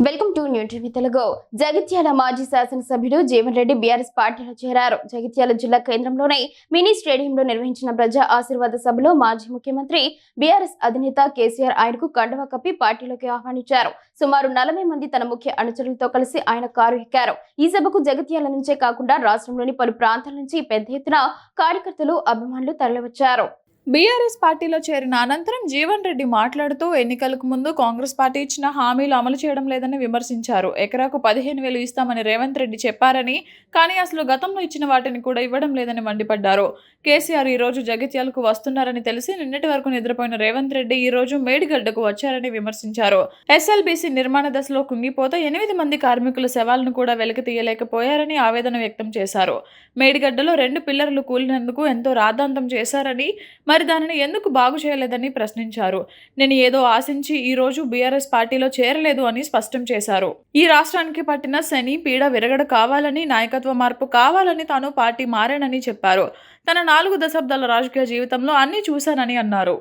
Welcome to new TV Telugu. Jagtial మాజీ శాసనసభ్యుడు Jeevan Reddy BRS పార్టీలో చేరారు. జగిత్యాల జిల్లా కేంద్రంలోని మినీ స్టేడియంలో నిర్వహించిన ప్రజా ఆశీర్వాద సభలో మాజీ ముఖ్యమంత్రి బీఆర్ఎస్ అధినేత కేసీఆర్ ఆయనకు కండువా కప్పి పార్టీలోకి ఆహ్వానించారు. సుమారు 40 మంది తన ముఖ్య అనుచరులతో కలిసి ఆయన కారు ఎక్కారు. ఈ సభకు జగిత్యాల నుంచే కాకుండా రాష్ట్రంలోని పలు ప్రాంతాల నుంచి పెద్ద ఎత్తున కార్యకర్తలు, అభిమానులు తరలివచ్చారు. బీఆర్ఎస్ పార్టీలో చేరిన అనంతరం జీవన్ రెడ్డి మాట్లాడుతూ ఎన్నికలకు ముందు కాంగ్రెస్ పార్టీ ఇచ్చిన హామీలు అమలు చేయడం లేదని విమర్శించారు. ఎకరాకు 15,000 ఇస్తామని రేవంత్ రెడ్డి చెప్పారని, కానీ అసలు గతంలో ఇచ్చిన వాటిని కూడా ఇవ్వడం లేదని మండిపడ్డారు. కేసీఆర్ ఈ రోజు జగిత్యాలకు వస్తున్నారని తెలిసి నిన్నటి వరకు నిద్రపోయిన రేవంత్ రెడ్డి ఈ రోజు మేడిగడ్డకు వచ్చారని విమర్శించారు. ఎస్ఎల్బీసీ నిర్మాణ దశలో కుంగిపోతే 8 మంది కార్మికుల శవాలను కూడా వెలికి తీయలేకపోయారని ఆవేదన వ్యక్తం చేశారు. మేడిగడ్డలో 2 పిల్లర్లు కూలినందుకు ఎంతో రాద్ధాంతం చేశారని, మరి దానిని ఎందుకు బాగు చేయలేదని ప్రశ్నించారు. నేను ఏదో ఆశించి ఈ రోజు బీఆర్ఎస్ పార్టీలో చేరలేదు అని స్పష్టం చేశారు. ఈ రాష్ట్రానికి పట్టిన శని పీడ విరగడ కావాలని, నాయకత్వ మార్పు కావాలని తాను పార్టీ మారానని చెప్పారు. తన 4 దశాబ్దాల రాజకీయ జీవితంలో అన్ని చూశానని అన్నారు.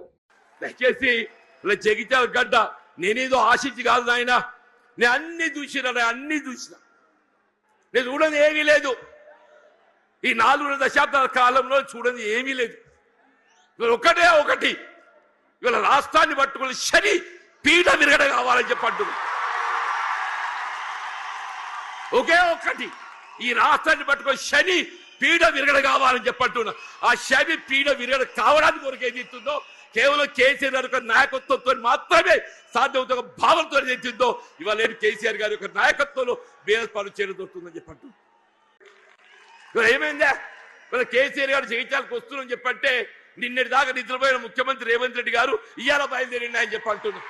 నేనేదో ఆశించి కాదు నాయన, నేను అన్ని చూసిన నేను చూడని ఏమీ లేదు. ఈ 4 దశాబ్దాల కాలంలో చూడని ఏమీ లేదు. ఒకటే ఒకటి, ఇవాళ రాష్ట్రాన్ని పట్టుకుని శని పీడ విరగడ కావాలని చెప్పంటు. ఒకే ఒకటి, ఈ రాష్ట్రాన్ని పట్టుకొని శని పీడ విరగడ కావాలని చెప్పంటున్నా. ఆ శని పీడ విరగడ కావడానికి కొరకు ఏది ఇస్తుందో కేవలం కేసీఆర్ గారి యొక్క నాయకత్వంతో మాత్రమే సాధ్యమవుతున్న భావంతో ఏదైతుందో ఇవాళ కేసీఆర్ గారి యొక్క నాయకత్వంలో బీఆర్ఎస్ పార్టీ చేరుతుందని చెప్పంటు. ఇవాళ ఏమైందా, ఇవాళ కేసీఆర్ గారు జగిత్యాలకు వస్తున్నారని చెప్పంటే నిన్నటి దాకా నిద్రపోయిన ముఖ్యమంత్రి రేవంత్ రెడ్డి గారు ఇవాళ బయలుదేరిండి అని చెప్పంటున్నారు.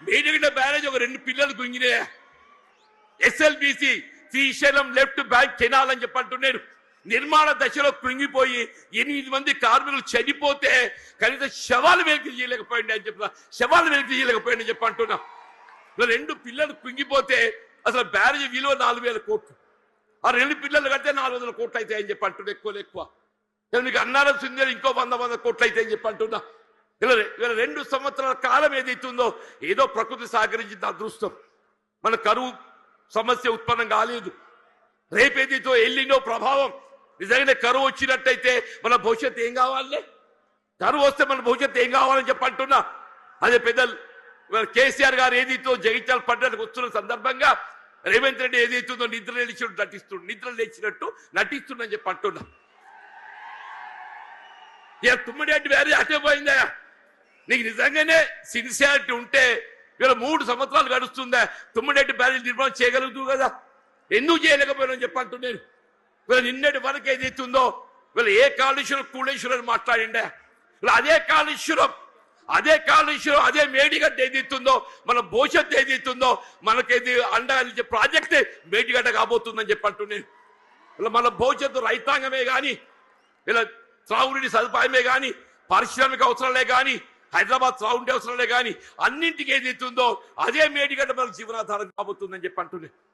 మేడిగడ్డ బ్యారేజ్ ఒక 2 పిల్లలు గుంగినాయా. SLBC Srisailam left bank canal అని చెప్పంటున్నాడు. నిర్మాణ దశలో కృంగిపోయి 8 మంది కార్మికులు చనిపోతే కనీసం శవాలు వెలికి చేయలేకపోయింది అని చెప్పిన, శవాలు వెలికి చేయలేకపోయింది చెప్పంటున్నా. 2 పిల్లలు కృంగిపోతే అసలు బ్యారేజ్ విలువ 4,000 కోట్లు. ఆ 2 పిల్లలు కడితే 400 కోట్లు అయితే అని చెప్పి అంటున్నా. ఎక్కువ మీకు అన్నారం సుందర ఇంకో 100 కోట్లు అయితే అని చెప్పి అంటున్నా. ఇలా 2 సంవత్సరాల కాలం ఏదైతుందో ఏదో ప్రకృతి సహకరించింది అదృష్టం. మన కరువు సమస్య ఉత్పన్నం కాలేదు. రేపేదైతో ఎల్లినో ప్రభావం నిజంగానే కరువు వచ్చినట్టయితే మన భవిష్యత్తు ఏం కావాలి, కరువు వస్తే మన భవిష్యత్తు ఏం కావాలని చెప్పి అంటున్నా. అదే పెద్దలు కేసీఆర్ గారు ఏదైతే జగిత్యాల పట్టణానికి వస్తున్న సందర్భంగా రేవంత్ రెడ్డి ఏదైతుందో నిద్ర లేచినట్టు నటిస్తుందని చెప్పి అంటున్నా. ఇక తుమ్మిడి వేరే అటే పోయిందా. నీకు నిజంగానే సిన్సియారిటీ ఉంటే ఇలా 3 సంవత్సరాలు గడుస్తుందా తుమ్మిడి బ్యారేజ్ నిర్మాణం చేయగలుగుతూ కదా, ఎందుకు చేయలేకపోయినా చెప్పి అంటున్నాను. వీళ్ళ నిన్నటి వరకు ఏదైతుందో వీళ్ళు ఏ కాళేశ్వరం కూళేశ్వరం అని మాట్లాడిండే, అదే కాళేశ్వరం అదే మేడిగడ్డ ఏదైతుందో మన భవిష్యత్తు ఏదైతుందో మనకేది అండగా ప్రాజెక్టే మేడిగడ్డ కాబోతుందని చెప్పి అంటున్నాను. ఇలా మన భవిష్యత్తు రైతాంగమే కానీ, ఇలా త్రాగునీటి సదుపాయమే కానీ, పారిశ్రామిక అవసరాలే కానీ, హైదరాబాద్ త్రాగుండే అవసరాలే కానీ అన్నింటికి ఏదైతుందో అదే మేడిగడ్డ మనకు జీవనాధారం కాబోతుందని చెప్పి అంటున్నాను.